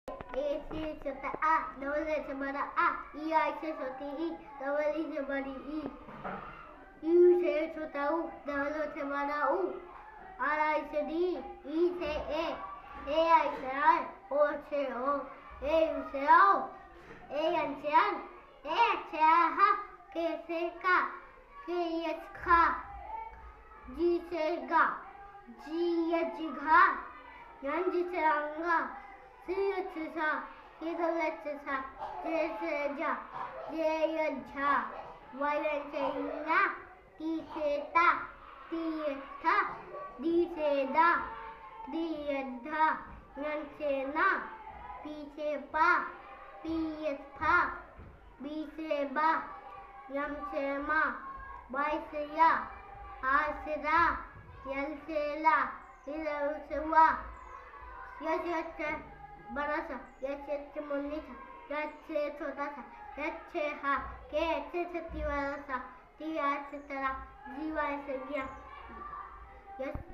A C sota A, double A semana A, I C sota I, double I semana I. U C sota U, double O semana U. R I C D, E C A I C I, O C O, A U C O, A N C N, A C H, K C K, K S K, G C G, G H G, N G C Anga. C H Sa, K double H Sa, J C Ja, J N Cha, Y N C Na, T C Ta, T S Tha, D C Da, D N Tha, N C Na, P C Pa, P S Pha, B C Ba, M C Ma, Y C Ya, R C Ra, L C La, L C Wa. यच बड़ा सा यच मुन्नी सा यच छोटा सा यच हा के H छत्ती वाला सा T R से तरह जी वाई से गया यस